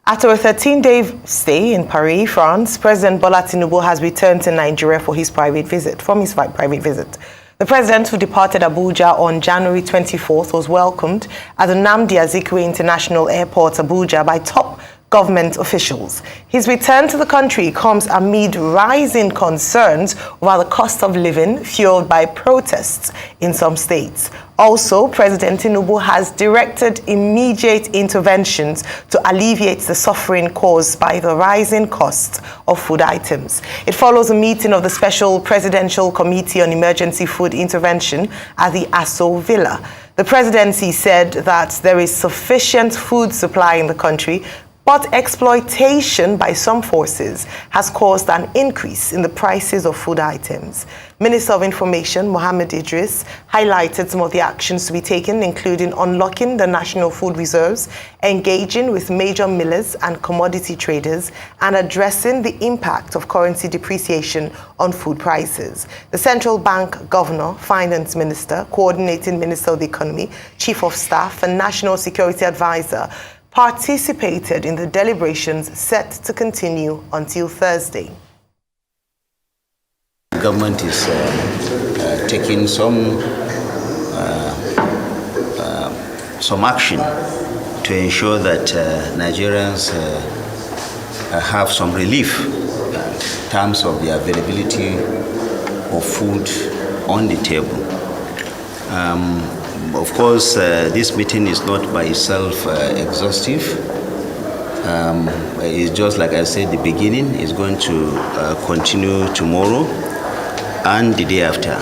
After a 13-day stay in Paris, France, President Bola Tinubu has returned to Nigeria from his private visit. The president, who departed Abuja on January 24th, was welcomed at the Nnamdi Azikiwe International Airport, Abuja, by top government officials. His return to the country comes amid rising concerns over the cost of living fueled by protests in some states. Also, President Tinubu has directed immediate interventions to alleviate the suffering caused by the rising cost of food items. It follows a meeting of the Special Presidential Committee on Emergency Food Intervention at the Aso Villa. The presidency said that there is sufficient food supply in the country, but exploitation by some forces has caused an increase in the prices of food items. Minister of Information, Mohammed Idris, highlighted some of the actions to be taken, including unlocking the national food reserves, engaging with major millers and commodity traders, and addressing the impact of currency depreciation on food prices. The Central Bank Governor, Finance Minister, Coordinating Minister of the Economy, Chief of Staff, and National Security Advisor participated in the deliberations set to continue until Thursday. The government is taking some action to ensure that Nigerians have some relief in terms of the availability of food on the table. Of course, this meeting is not by itself exhaustive. It's just like I said, the beginning is going to continue tomorrow and the day after.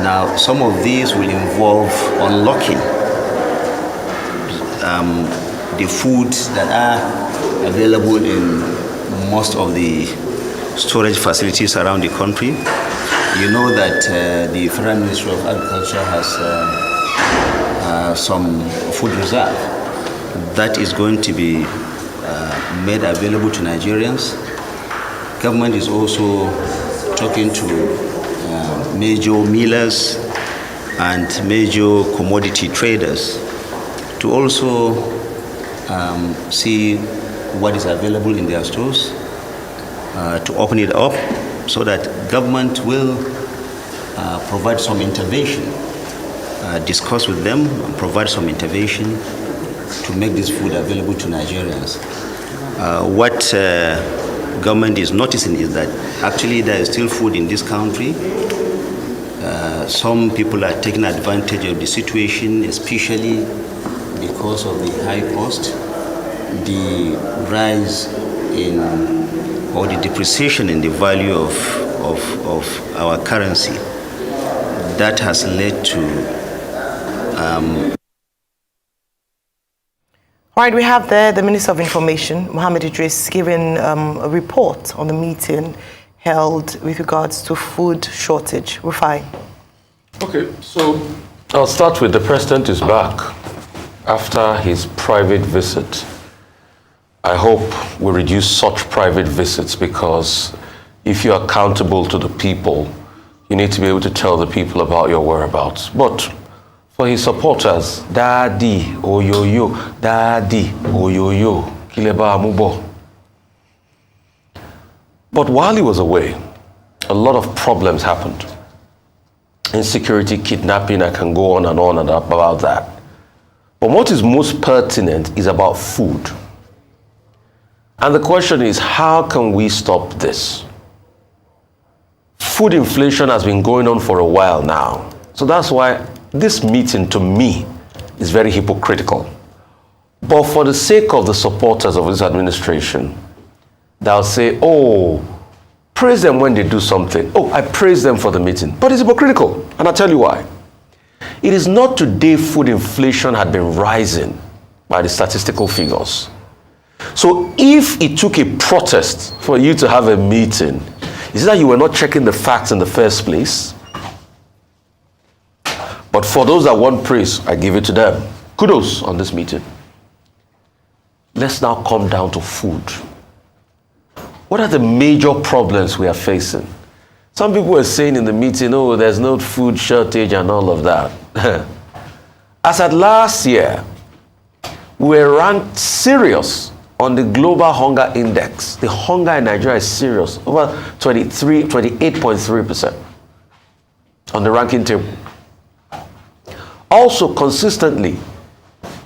Now, some of these will involve unlocking the foods that are available in most of the storage facilities around the country. You know that the Federal Ministry of Agriculture has some food reserve that is going to be made available to Nigerians. Government is also talking to major millers and major commodity traders to also see what is available in their stores, to open it up so that government will provide some intervention, discuss with them and provide some intervention to make this food available to Nigerians. What government is noticing is that actually there is still food in this country. Some people are taking advantage of the situation, especially because of the high cost, the rise in or the depreciation in the value of our currency. That has led to All right, we have there the Minister of Information, Mohammed Idris, giving a report on the meeting held with regards to food shortage. Rufai. Okay, so I'll start with the President is back after his private visit. I hope we reduce such private visits, because if you're accountable to the people, you need to be able to tell the people about your whereabouts. But for his supporters, Daddy, Oyoyo, Daddy, Oyoyo, Kileba Amubo. But while he was away, a lot of problems happened. Insecurity, kidnapping, I can go on and about that. But what is most pertinent is about food. And the question is, how can we stop this? Food inflation has been going on for a while now. So that's why this meeting, to me, is very hypocritical. But for the sake of the supporters of this administration, they'll say, oh, praise them when they do something. Oh, I praise them for the meeting. But it's hypocritical, and I'll tell you why. It is not today food inflation had been rising by the statistical figures. So if it took a protest for you to have a meeting, is it that you were not checking the facts in the first place? But for those that want praise, I give it to them. Kudos on this meeting. Let's now come down to food. What are the major problems we are facing? Some people were saying in the meeting, oh, there's no food shortage and all of that. As at last year, we were ranked serious on the global hunger index, the hunger in Nigeria is serious, over 28.3% on the ranking table. Also, consistently,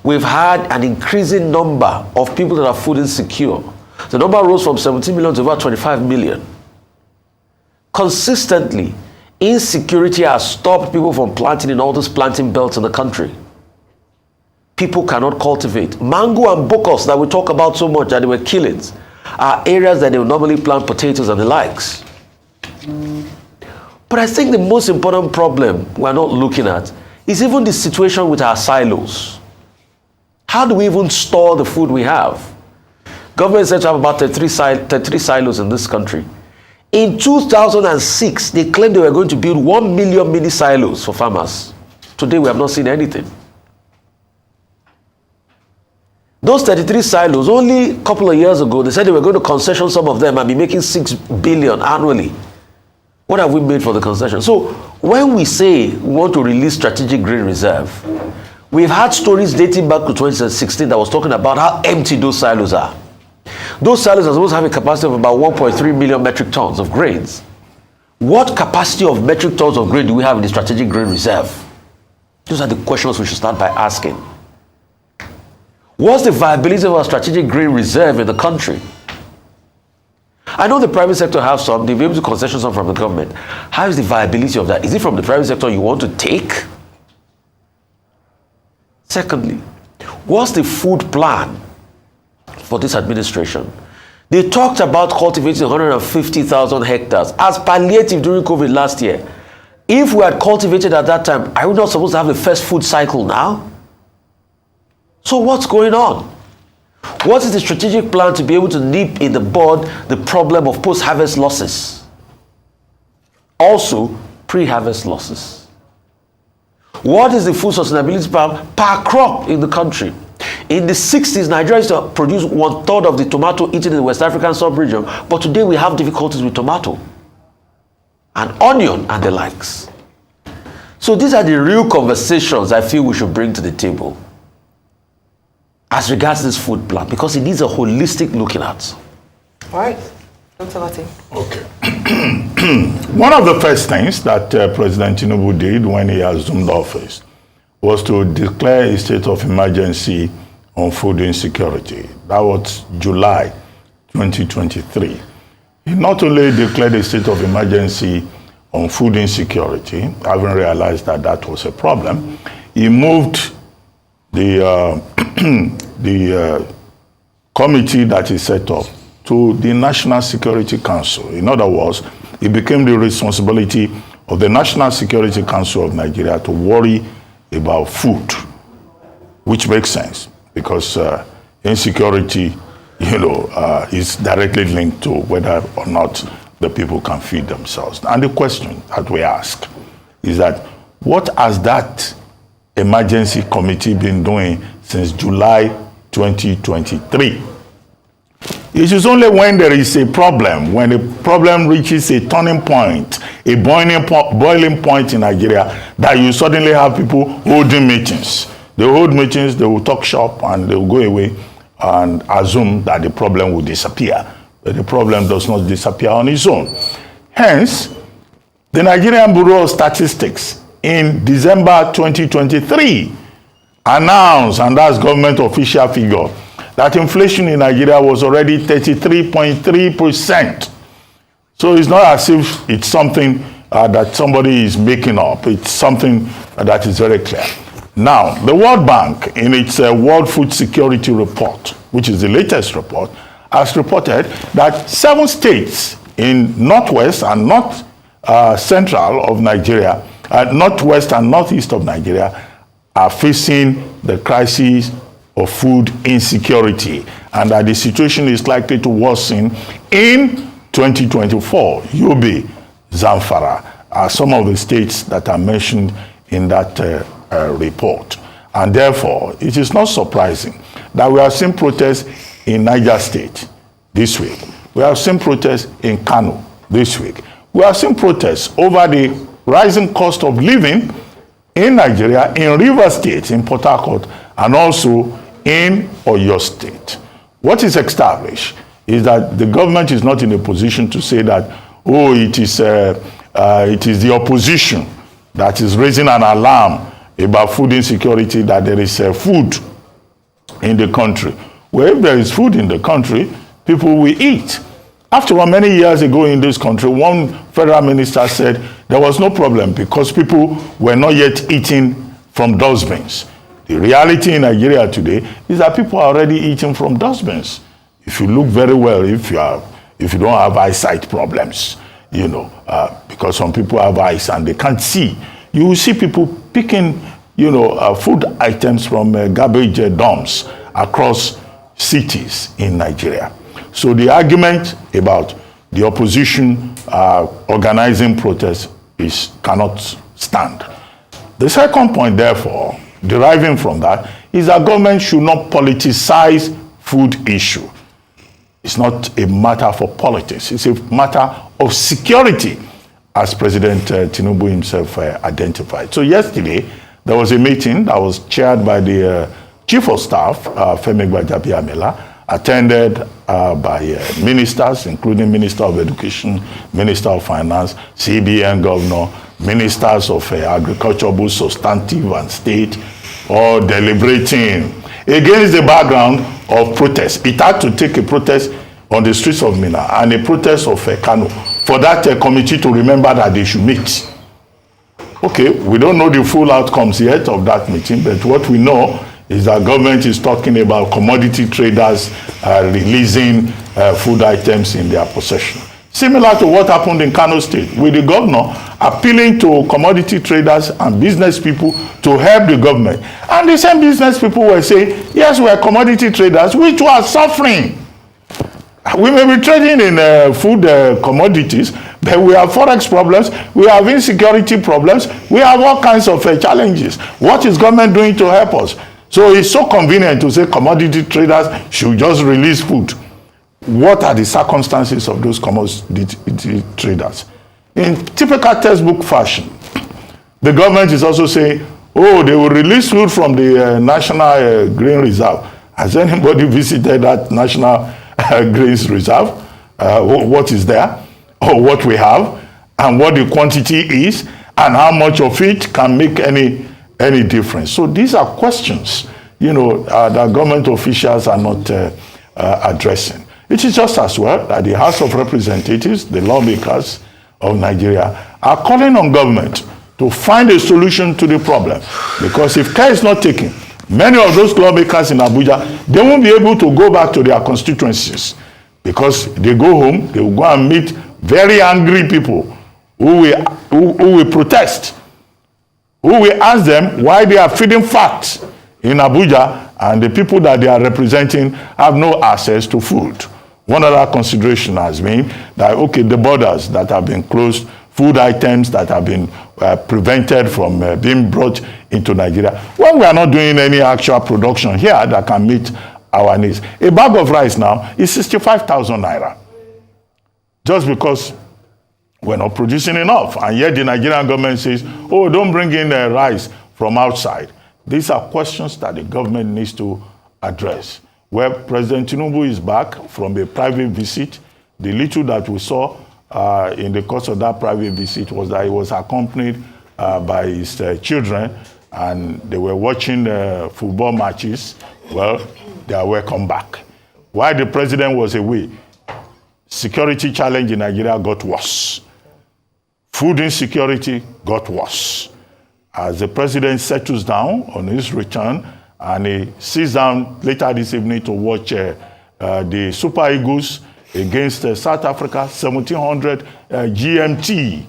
we've had an increasing number of people that are food insecure. The number rose from 17 million to about 25 million. Consistently, insecurity has stopped people from planting in all these planting belts in the country. People cannot cultivate. Mango and bokos that we talk about so much that they were killings are areas that they would normally plant potatoes and the likes. But I think the most important problem we're not looking at is even the situation with our silos. How do we even store the food we have? Government said to have about 33 silos in this country. In 2006, they claimed they were going to build 1 million mini silos for farmers. Today, we have not seen anything. Those 33 silos, only a couple of years ago, they said they were going to concession some of them and be making 6 billion annually. What have we made for the concession? So when we say we want to release strategic grain reserve, we've had stories dating back to 2016 that was talking about how empty those silos are. Those silos are supposed to have a capacity of about 1.3 million metric tons of grains. What capacity of metric tons of grain do we have in the strategic grain reserve? Those are the questions we should start by asking. What's the viability of our strategic grain reserve in the country? I know the private sector have some, they'll be able to concession some from the government. How is the viability of that? Is it from the private sector you want to take? Secondly, what's the food plan for this administration? They talked about cultivating 150,000 hectares as palliative during COVID last year. If we had cultivated at that time, are we not supposed to have the first food cycle now? So what's going on? What is the strategic plan to be able to nip in the bud the problem of post-harvest losses? Also, pre-harvest losses. What is the food sustainability plan per crop in the country? In the 60s, Nigeria used to produce 1/3 of the tomato eaten in the West African sub-region, but today we have difficulties with tomato and onion and the likes. So these are the real conversations I feel we should bring to the table as regards this food plan, because it needs a holistic looking at. All right, Dr. Lati. Okay. One of the first things that President Tinubu did when he assumed office was to declare a state of emergency on food insecurity. That was July 2023. He not only declared a state of emergency on food insecurity, having realized that that was a problem, he moved the committee that he set up to the National Security Council. In other words, it became the responsibility of the National Security Council of Nigeria to worry about food, which makes sense because insecurity, is directly linked to whether or not the people can feed themselves. And the question that we ask is that what has that emergency committee been doing since July 2023? It is only when there is a problem, when a problem reaches a turning point, a boiling point in Nigeria, that you suddenly have people holding meetings. They hold meetings, they will talk shop, and they will go away and assume that the problem will disappear. But the problem does not disappear on its own. Hence, the Nigerian Bureau of Statistics in December 2023 announced, and that's government official figure, that inflation in Nigeria was already 33.3%. So it's not as if it's something that somebody is making up. It's something that is very clear. Now, the World Bank, in its World Food Security Report, which is the latest report, has reported that 7 states in northwest and north central of Nigeria, northwest and northeast of Nigeria, are facing the crisis of food insecurity, and that the situation is likely to worsen in 2024. Yobe, Zamfara are some of the states that are mentioned in that report. And therefore, it is not surprising that we have seen protests in Niger State this week. We have seen protests in Kano this week. We have seen protests over the rising cost of living in Nigeria, in Rivers State, in Port Harcourt, and also in Oyo State. What is established is that the government is not in a position to say that, oh, it is the opposition that is raising an alarm about food insecurity, that there is food in the country. Well, if there is food in the country, people will eat. After all, many years ago in this country, one federal minister said there was no problem because people were not yet eating from dustbins. The reality in Nigeria today is that people are already eating from dustbins. If you look very well, if you don't have eyesight problems, you know, because some people have eyes and they can't see, you will see people picking, you know, food items from garbage dumps across cities in Nigeria. So the argument about the opposition organizing protests cannot stand. The second point, therefore, deriving from that, is that government should not politicize food issue. It's not a matter for politics. It's a matter of security, as President Tinubu himself identified. So yesterday, there was a meeting that was chaired by the Chief of Staff, Femi Gbajabiamila, attended by ministers, including Minister of Education, Minister of Finance, CBN Governor, Ministers of Agriculture, both substantive and state, all deliberating against the background of protest. It had to take a protest on the streets of Minna and a protest of Kano for that committee to remember that they should meet. Okay, we don't know the full outcomes yet of that meeting, but what we know is that government is talking about commodity traders releasing food items in their possession. Similar to what happened in Kano State, with the governor appealing to commodity traders and business people to help the government. And the same business people were saying, yes, we are commodity traders, which were suffering. We may be trading in food commodities, but we have forex problems, we have insecurity problems, we have all kinds of challenges. What is government doing to help us? So it's so convenient to say commodity traders should just release food. What are the circumstances of those commodity traders? In typical textbook fashion, the government is also saying, oh, they will release food from the National Grain Reserve. Has anybody visited that National Grains Reserve? What is there, or what we have, and what the quantity is, and how much of it can make any difference? So these are questions, you know, that government officials are not addressing. It is just as well that the House of Representatives, the lawmakers of Nigeria, are calling on government to find a solution to the problem. Because if care is not taken, many of those lawmakers in Abuja, they won't be able to go back to their constituencies. Because they go home, they will go and meet very angry people who will protest, who will ask them why they are feeding facts in Abuja and the people that they are representing have no access to food. One other consideration has been that, okay, the borders that have been closed, food items that have been prevented from being brought into Nigeria. When we are not doing any actual production here that can meet our needs. A bag of rice now is 65,000 naira. Just because we're not producing enough. And yet the Nigerian government says, oh, don't bring in rice from outside. These are questions that the government needs to address. Where President Tinubu is back from a private visit, the little that we saw in the course of that private visit was that he was accompanied by his children, and they were watching football matches. Well, they are welcome back. While the president was away, security challenge in Nigeria got worse. Food insecurity got worse. As the president settles down on his return, and he sits down later this evening to watch the Super Eagles against South Africa, 1700 GMT.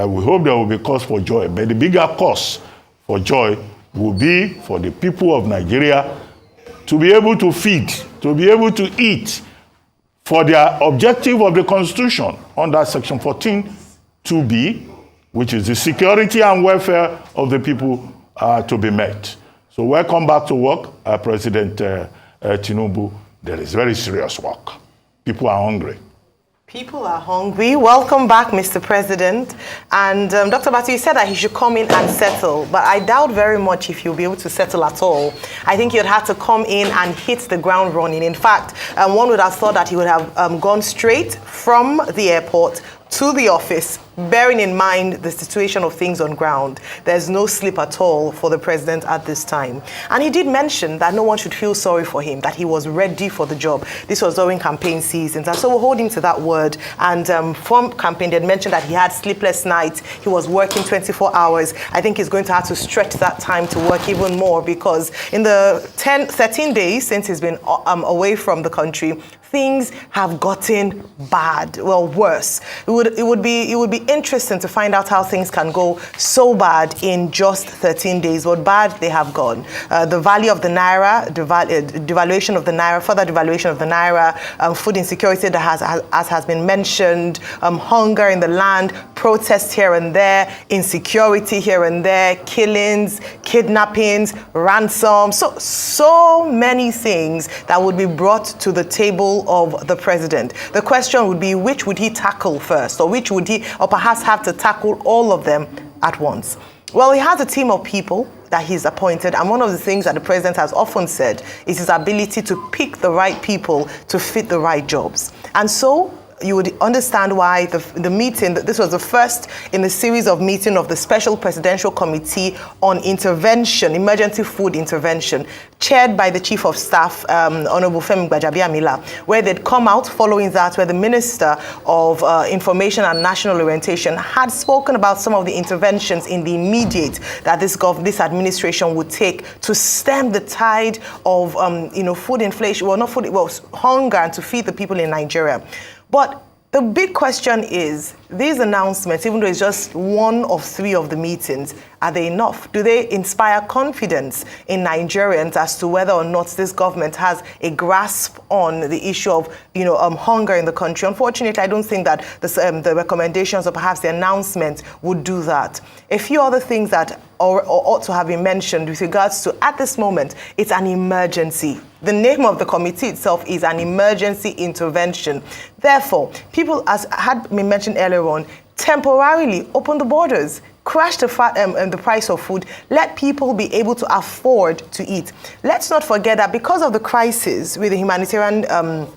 We hope there will be cause for joy, but the bigger cause for joy will be for the people of Nigeria to be able to feed, to be able to eat, for their objective of the Constitution under Section 14(2)(b), which is the security and welfare of the people to be met. So welcome back to work, President Tinubu. There is very serious work. People are hungry. People are hungry. Welcome back, Mr. President. And Dr. Batu, you said that he should come in and settle, but I doubt very much if he'll be able to settle at all. I think he'd have to come in and hit the ground running. In fact, one would have thought that he would have gone straight from the airport to the office, bearing in mind the situation of things on ground. There's no sleep at all for the president at this time. And he did mention that no one should feel sorry for him, that he was ready for the job. This was during campaign seasons. And so we'll hold him to that word. And from campaign, they had mentioned that he had sleepless nights. He was working 24 hours. I think he's going to have to stretch that time to work even more, because in the 13 days since he's been away from the country, things have gotten bad, well, worse. It would be interesting to find out how things can go so bad in just 13 days. What bad they have gone. The value of the naira, devaluation of the naira, further devaluation of the naira, food insecurity that has been mentioned, hunger in the land, protests here and there, insecurity here and there, killings, kidnappings, ransoms, so many things that would be brought to the table of the president. The question would be, which would he tackle first, or which would he, or perhaps have to tackle all of them at once? Well, he has a team of people that he's appointed, and one of the things that the president has often said is his ability to pick the right people to fit the right jobs. And so you would understand why the meeting, this was the first in the series of meeting of the Special Presidential Committee on Intervention, Emergency Food Intervention, chaired by the Chief of Staff, Honorable Femi Gbajabiamila, where they'd come out following that, where the Minister of Information and National Orientation had spoken about some of the interventions in the immediate that this administration would take to stem the tide of food inflation, hunger, and to feed the people in Nigeria. But the big question is, these announcements, even though it's just one of 3 of the meetings, are they enough? Do they inspire confidence in Nigerians as to whether or not this government has a grasp on the issue of, hunger in the country? Unfortunately, I don't think that the recommendations or perhaps the announcement would do that. A few other things that ought to have been mentioned with regards to, at this moment, it's an emergency. The name of the committee itself is an emergency intervention. Therefore, people, as had been mentioned earlier on, temporarily open the borders, crash the price of food, let people be able to afford to eat. Let's not forget that because of the crisis with the humanitarian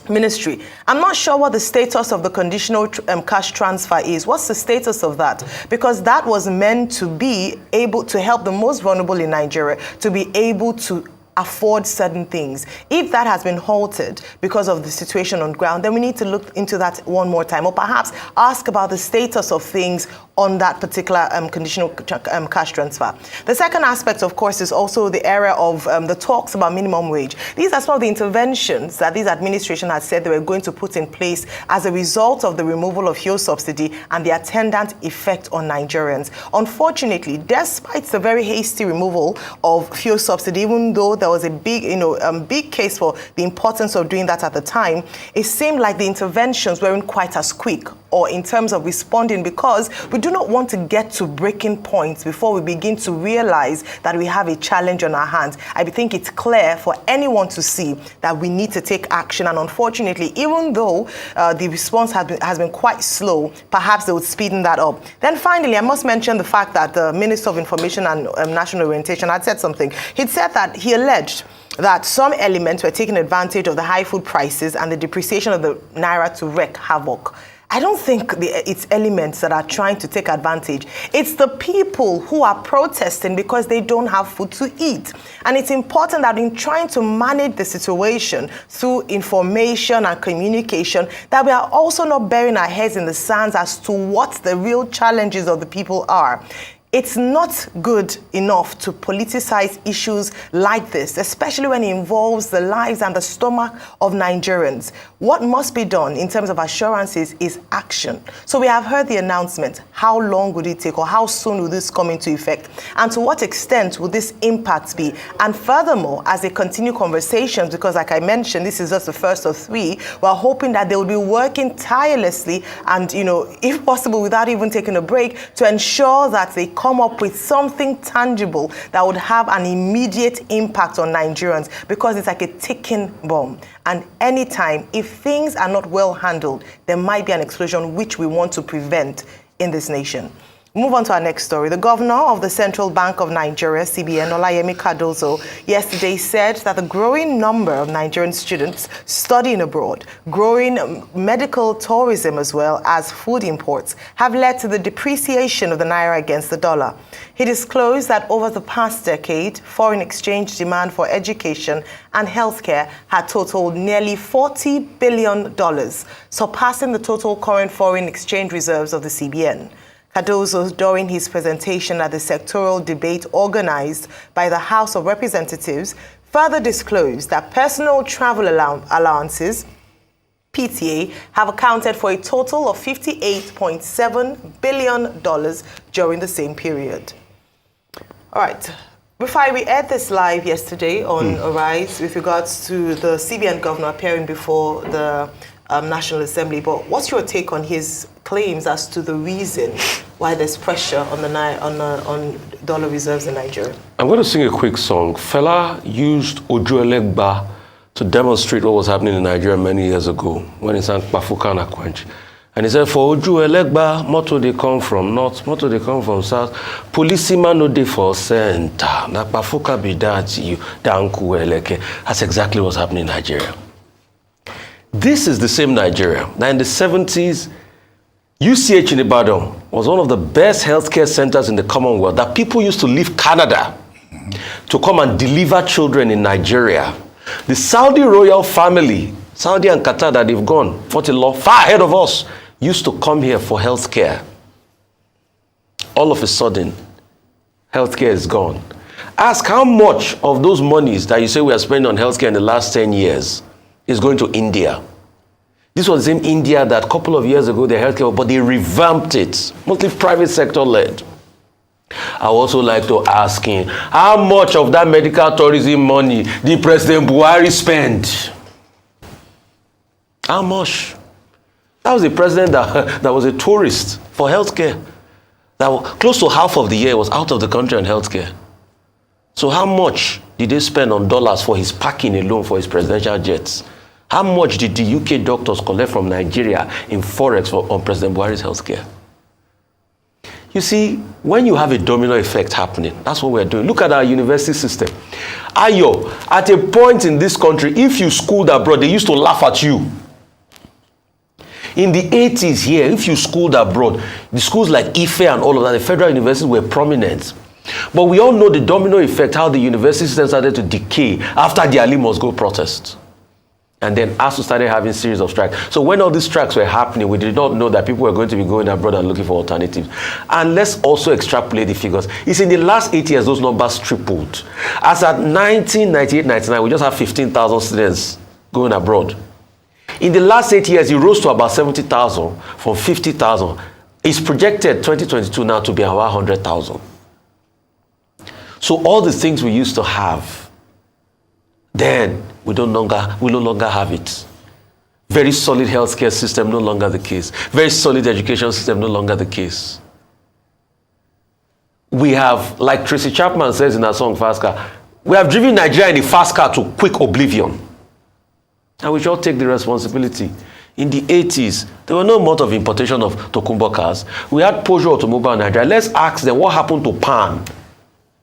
ministry, I'm not sure what the status of the conditional cash transfer is. What's the status of that? Because that was meant to be able to help the most vulnerable in Nigeria to be able to afford certain things. If that has been halted because of the situation on ground, then we need to look into that one more time, or perhaps ask about the status of things on that particular conditional cash transfer. The second aspect, of course, is also the area of the talks about minimum wage. These are some of the interventions that this administration has said they were going to put in place as a result of the removal of fuel subsidy and the attendant effect on Nigerians. Unfortunately, despite the very hasty removal of fuel subsidy, even though there was a big case for the importance of doing that at the time, it seemed like the interventions weren't quite as quick or in terms of responding, because we do not want to get to breaking points before we begin to realize that we have a challenge on our hands. I think it's clear for anyone to see that we need to take action, and unfortunately, even though the response has been quite slow, perhaps they would speeden that up. Then finally, I must mention the fact that the Minister of Information and National Orientation had said something. He'd said that he alleged that some elements were taking advantage of the high food prices and the depreciation of the naira to wreak havoc. I don't think it's elements that are trying to take advantage. It's the people who are protesting because they don't have food to eat. And it's important that in trying to manage the situation through information and communication, that we are also not burying our heads in the sands as to what the real challenges of the people are. It's not good enough to politicize issues like this, especially when it involves the lives and the stomach of Nigerians. What must be done in terms of assurances is action. So we have heard the announcement. How long would it take, or how soon will this come into effect? And to what extent will this impact be? And furthermore, as they continue conversations, because like I mentioned, this is just the first of 3, we're hoping that they will be working tirelessly and, if possible, without even taking a break, to ensure that they come up with something tangible that would have an immediate impact on Nigerians, because it's like a ticking bomb. And anytime, if things are not well handled, there might be an explosion which we want to prevent in this nation. Move on to our next story. The governor of the Central Bank of Nigeria, CBN, Olayemi Cardozo, yesterday said that the growing number of Nigerian students studying abroad, growing medical tourism as well as food imports have led to the depreciation of the naira against the dollar. He disclosed that over the past decade, foreign exchange demand for education and healthcare had totaled nearly $40 billion, surpassing the total current foreign exchange reserves of the CBN. Cardozo, during his presentation at the sectoral debate organized by the House of Representatives, further disclosed that personal travel allowances, PTA, have accounted for a total of $58.7 billion during the same period. All right. Rufai, we aired this live yesterday on Arise with regards to the CBN governor appearing before the National Assembly, but what's your take on his claims as to the reason why there's pressure on on dollar reserves in Nigeria? I'm going to sing a quick song. Fela used Ojuelegba to demonstrate what was happening in Nigeria many years ago when he sang Pafuka na Kwench. And he said, for Ojuelegba, moto they come from north, moto they come from south, policeman no dey for center, na Pafuka be that you, danku eleke. That's exactly what's happening in Nigeria. This is the same Nigeria. Now in the 70s, UCH in Ibadan was one of the best healthcare centers in the Commonwealth that people used to leave Canada to come and deliver children in Nigeria. The Saudi royal family, Saudi and Qatar that they've gone, fought in law far ahead of us, used to come here for healthcare. All of a sudden, healthcare is gone. Ask how much of those monies that you say we are spending on healthcare in the last 10 years is going to India. This was the same India that a couple of years ago, their healthcare, but they revamped it, mostly private sector led. I would also like to ask him, how much of that medical tourism money did President Buhari spend? How much? That was the president that was a tourist for healthcare. That was, close to half of the year was out of the country on healthcare. So how much did they spend on dollars for his parking alone for his presidential jets? How much did the UK doctors collect from Nigeria in Forex on President Buhari's healthcare? You see, when you have a domino effect happening, that's what we're doing. Look at our university system. Ayo, at a point in this country, if you schooled abroad, they used to laugh at you. In the 80s here, if you schooled abroad, the schools like Ife and all of that, the federal universities were prominent. But we all know the domino effect, how the university system started to decay after the Ali must go protest. And then ASU started having a series of strikes. So when all these strikes were happening, we did not know that people were going to be going abroad and looking for alternatives. And let's also extrapolate the figures. It's in the last 8 years, those numbers tripled. As at 1998-99, we just have 15,000 students going abroad. In the last 8 years, it rose to about 70,000 from 50,000. It's projected 2022 now to be about 100,000. So all the things we used to have, then we no longer have it. Very solid healthcare system, no longer the case. Very solid education system, no longer the case. We have, like Tracy Chapman says in her song Fast Car, we have driven Nigeria in a fast car to quick oblivion. And we should take the responsibility. In the 80s, there were no amount of importation of Tokumbo cars. We had Peugeot Automobile in Nigeria. Let's ask them what happened to Pan.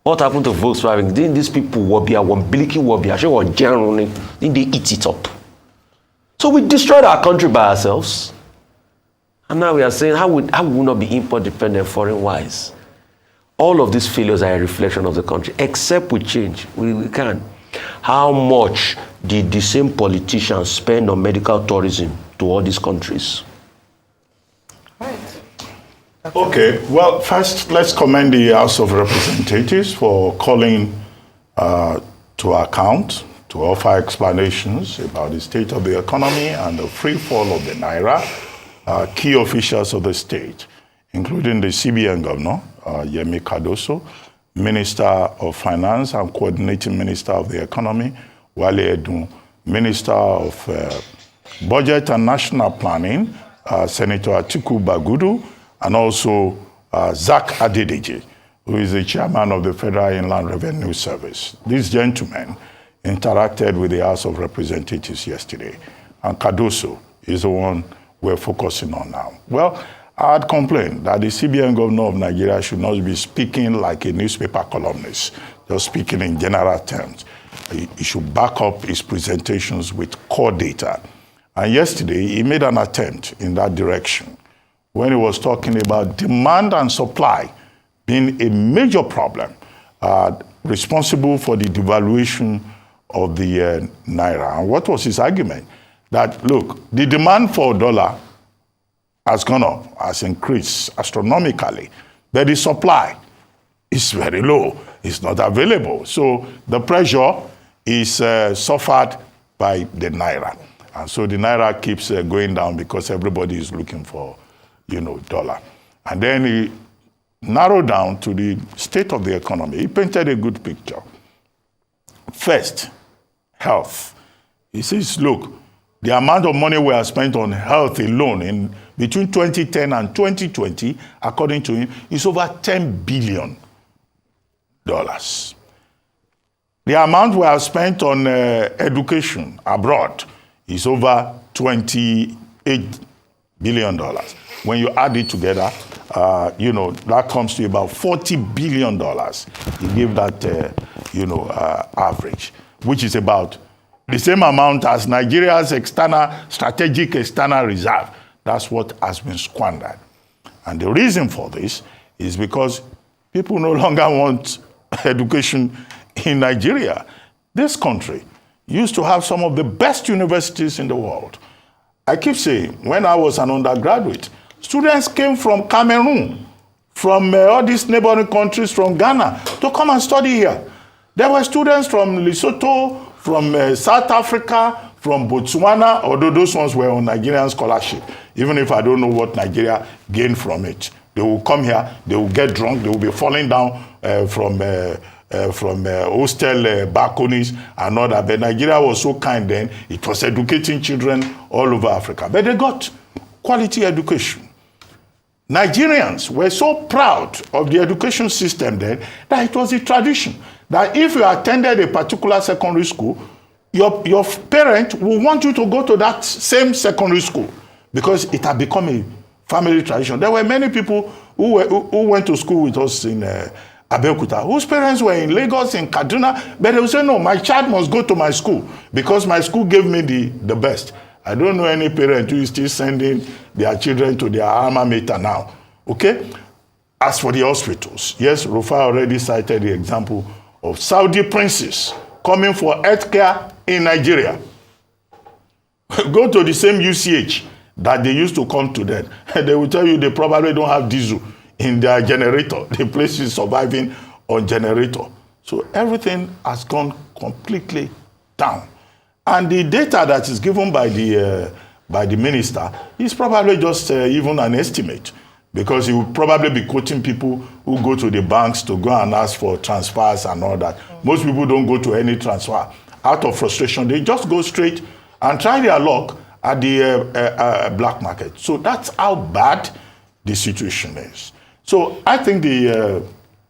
What happened to Volkswagen? Didn't these people one billion generally didn't they eat it up? So we destroyed our country by ourselves. And now we are saying how would we not be import dependent foreign wise? All of these failures are a reflection of the country. Except we change. We can. How much did the same politicians spend on medical tourism to all these countries? Okay, well, first, let's commend the House of Representatives for calling to account, to offer explanations about the state of the economy and the free fall of the Naira. Key officials of the state, including the CBN governor, Yemi Cardozo, Minister of Finance and Coordinating Minister of the Economy, Wale Edun, Minister of Budget and National Planning, Senator Atiku Bagudu, and also Zach Adedeji. who is the chairman of the Federal Inland Revenue Service. This gentleman interacted with the House of Representatives yesterday, and Cardoso is the one we're focusing on now. Well, I had complained that the CBN governor of Nigeria should not be speaking like a newspaper columnist, just speaking in general terms. He should back up his presentations with core data. And yesterday, he made an attempt in that direction when he was talking about demand and supply being a major problem responsible for the devaluation of the naira. And what was his argument? That, look, the demand for dollar has gone up, has increased astronomically, but the supply is very low. It's not available. So the pressure is suffered by the naira. And so the naira keeps going down because everybody is looking for, dollar. And then he narrowed down to the state of the economy. He painted a good picture. First, health. He says, look, the amount of money we have spent on health alone in between 2010 and 2020, according to him, is over $10 billion. The amount we have spent on education abroad is over $28 billion. When you add it together, that comes to about $40 billion. He gave that, average, which is about the same amount as Nigeria's strategic external reserve. That's what has been squandered. And the reason for this is because people no longer want education in Nigeria. This country used to have some of the best universities in the world. I keep saying, when I was an undergraduate, students came from Cameroon, from all these neighboring countries, from Ghana, to come and study here. There were students from Lesotho, from South Africa, from Botswana, although those ones were on Nigerian scholarship, even if I don't know what Nigeria gained from it. They will come here, they will get drunk, they will be falling down from hostel balconies and all that. But Nigeria was so kind then, it was educating children all over Africa. But they got quality education. Nigerians were so proud of the education system then that it was a tradition that if you attended a particular secondary school, your parent will want you to go to that same secondary school because it had become a family tradition. There were many people who went to school with us in Abeokuta, whose parents were in Lagos, in Kaduna, but they would say, no, my child must go to my school because my school gave me the best. I don't know any parent who is still sending their children to their alma mater now. Okay? As for the hospitals, yes, Rufai already cited the example of Saudi princes coming for healthcare in Nigeria. Go to the same UCH that they used to come to them. They will tell you they probably don't have diesel in their generator. The place is surviving on generator. So everything has gone completely down. And the data that is given by the minister is probably just even an estimate, because he will probably be quoting people who go to the banks to go and ask for transfers and all that. Most people don't go to any transfer. Out of frustration, they just go straight and try their luck at the black market. So that's how bad the situation is. So I think the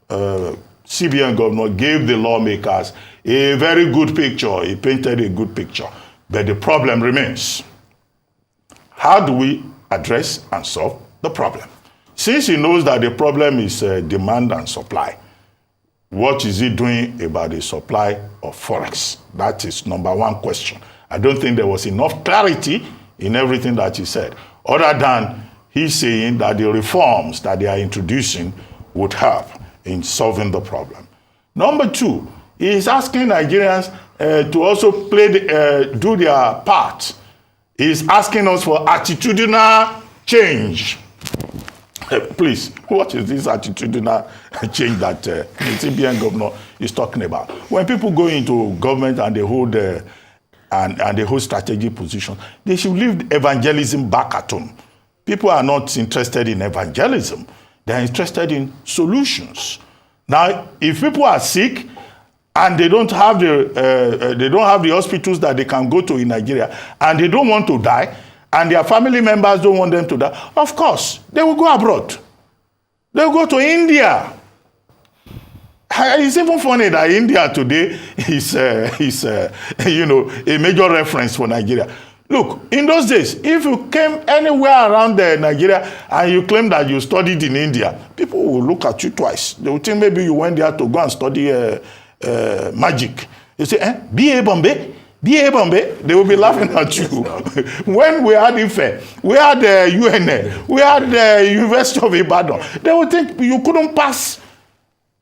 CBN governor gave the lawmakers a very good picture. He painted a good picture. But the problem remains. How do we address and solve the problem? Since he knows that the problem is demand and supply, what is he doing about the supply of forex? That is number one question. I don't think there was enough clarity in everything that he said, other than he's saying that the reforms that they are introducing would help in solving the problem. Number two, he is asking Nigerians to also do their part. He is asking us for attitudinal change. Please, what is this attitudinal change that the CBN governor is talking about? When people go into government and they hold and they hold strategic positions, they should leave evangelism back at home. People are not interested in evangelism; they are interested in solutions. Now, if people are sick and they don't have the hospitals that they can go to in Nigeria, and they don't want to die, and their family members don't want them to die, of course, they will go abroad. They will go to India. It's even funny that India today is a major reference for Nigeria. Look, in those days, if you came anywhere around Nigeria and you claim that you studied in India, people will look at you twice. They will think maybe you went there to go and study magic. You say, B.A. Bombay? B.A. Bombay? They will be laughing at you. When we had IFE, we had the UNA, we had the University of Ibadan, they would think you couldn't pass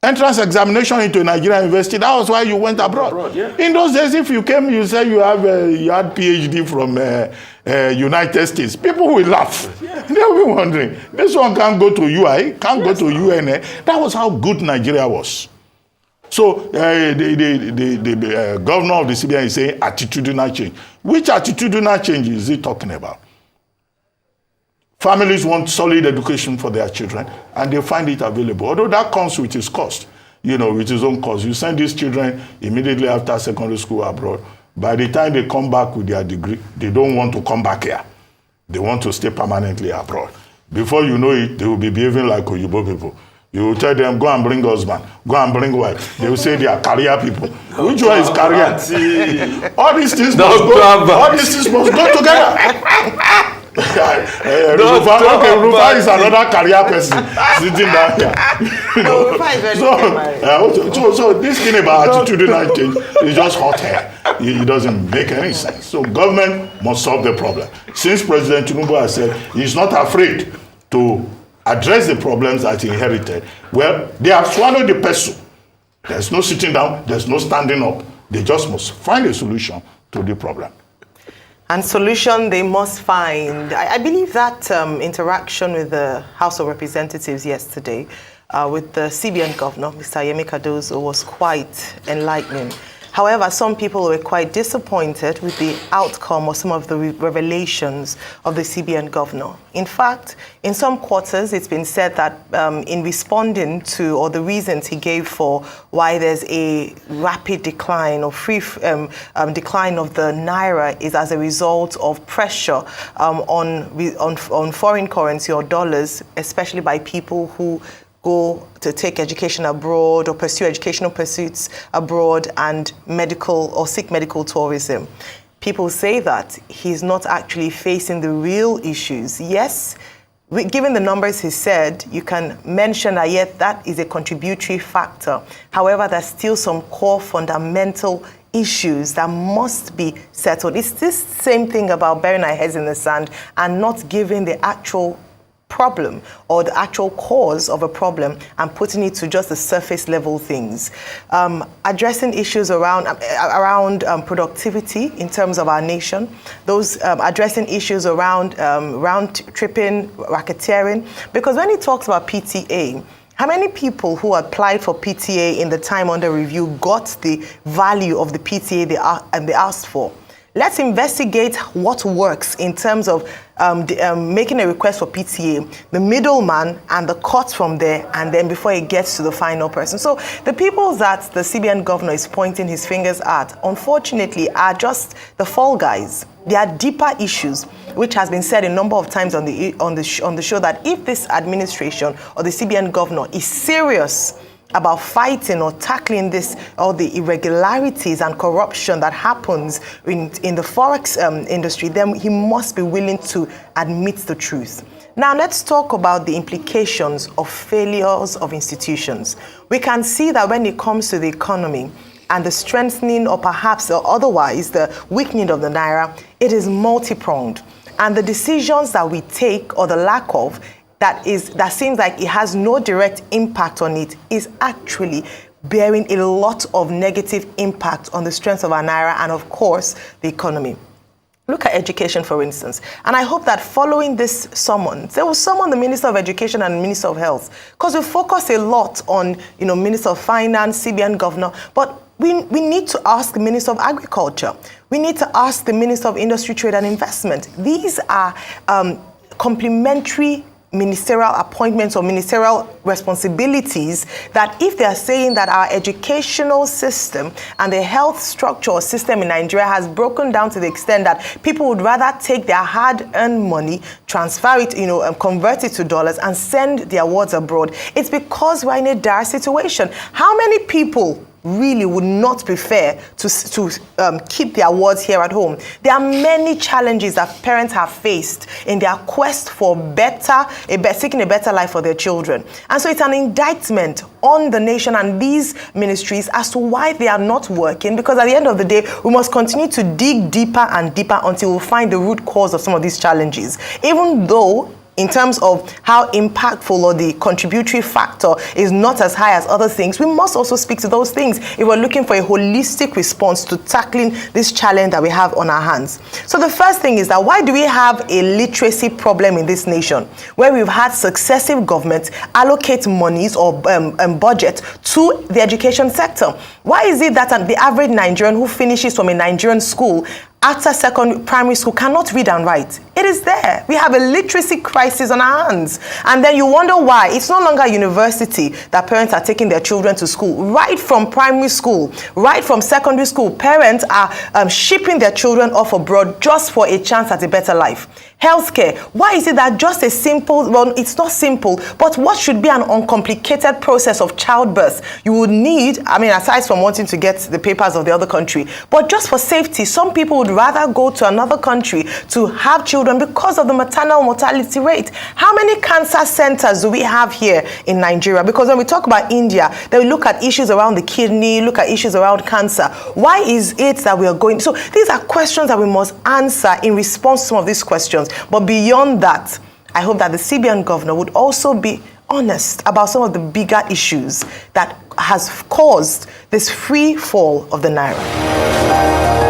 entrance examination into a Nigerian university. That was why you went abroad. Yeah. In those days, if you came, you said you had PhD from United States. People will laugh. Yeah. They'll be wondering, this one can't go to UI, can't go to UNA. That was how good Nigeria was. So the governor of the CBN is saying attitudinal change. Which attitudinal change is he talking about? Families want solid education for their children, and they find it available. Although that comes with its cost, with its own cost. You send these children immediately after secondary school abroad. By the time they come back with their degree, they don't want to come back here. They want to stay permanently abroad. Before you know it, they will be behaving like Oyibo people. You will tell them, go and bring husband, go and bring wife. They will say they are career people. Which one is career? All these things must go together. Rufa is another career person sitting down here. So this thing about attitudinal change is just hot air. It doesn't make any sense. So government must solve the problem. Since President Tinubu has said he's not afraid to address the problems that he inherited, well, they have swallowed the pestle. There's no sitting down, there's no standing up. They just must find a solution to the problem. And solution they must find. I believe that interaction with the House of Representatives yesterday with the CBN governor, Mr. Yemi Cardozo, was quite enlightening. However, some people were quite disappointed with the outcome or some of the revelations of the CBN governor. In fact, in some quarters, it's been said that in responding to, or the reasons he gave for why there's a rapid decline or decline of the Naira is as a result of pressure on foreign currency or dollars, especially by people who go to take education abroad or pursue educational pursuits abroad and medical or seek medical tourism. People say that he's not actually facing the real issues. Yes, given the numbers he said, you can mention that yet that is a contributory factor. However, there's still some core fundamental issues that must be settled. It's this same thing about burying our heads in the sand and not giving the actual problem or the actual cause of a problem and putting it to just the surface level things. Addressing issues around productivity in terms of our nation, those addressing issues around round-tripping, racketeering, because when he talks about PTA, how many people who applied for PTA in the time under review got the value of the PTA they asked for? Let's investigate what works in terms of making a request for PTA, the middleman and the cut from there, and then before it gets to the final person. So the people that the CBN governor is pointing his fingers at, unfortunately, are just the fall guys. There are deeper issues, which has been said a number of times on the show, that if this administration or the CBN governor is serious about fighting or tackling this, all the irregularities and corruption that happens in the forex industry, then he must be willing to admit the truth. Now, let's talk about the implications of failures of institutions. We can see that when it comes to the economy and the strengthening or perhaps or otherwise the weakening of the Naira, it is multi-pronged. And the decisions that we take or the lack of that seems like it has no direct impact on it is actually bearing a lot of negative impact on the strength of our Naira and, of course, the economy. Look at education, for instance. And I hope that following this summons, they will summon the Minister of Education and Minister of Health, because we focus a lot on, Minister of Finance, CBN governor, but we need to ask the Minister of Agriculture. We need to ask the Minister of Industry, Trade and Investment. These are complementary ministerial appointments or ministerial responsibilities, that if they are saying that our educational system and the health structure or system in Nigeria has broken down to the extent that people would rather take their hard-earned money, transfer it, convert it to dollars and send their awards abroad, it's because we're in a dire situation. How many people really would not prefer to keep their awards here at home? There are many challenges that parents have faced in their quest for seeking a better life for their children. And so it's an indictment on the nation and these ministries as to why they are not working, because at the end of the day, we must continue to dig deeper and deeper until we find the root cause of some of these challenges. Even though in terms of how impactful or the contributory factor is not as high as other things, we must also speak to those things if we're looking for a holistic response to tackling this challenge that we have on our hands. So the first thing is that why do we have a literacy problem in this nation, where we've had successive governments allocate monies or budget to the education sector? Why is it that the average Nigerian who finishes from a Nigerian school after primary school cannot read and write? It is there. We have a literacy crisis on our hands. And then you wonder why it's no longer university that parents are taking their children to school. Right from primary school, right from secondary school, parents are shipping their children off abroad just for a chance at a better life. Healthcare. Why is it that just a simple, well, it's not simple, but what should be an uncomplicated process of childbirth, you would need, aside from wanting to get the papers of the other country, but just for safety, some people would rather go to another country to have children because of the maternal mortality rate. How many cancer centers do we have here in Nigeria? Because when we talk about India, they look at issues around the kidney, look at issues around cancer. Why is it that we are going? So these are questions that we must answer in response to some of these questions. But beyond that, I hope that the CBN governor would also be honest about some of the bigger issues that has caused this free fall of the naira.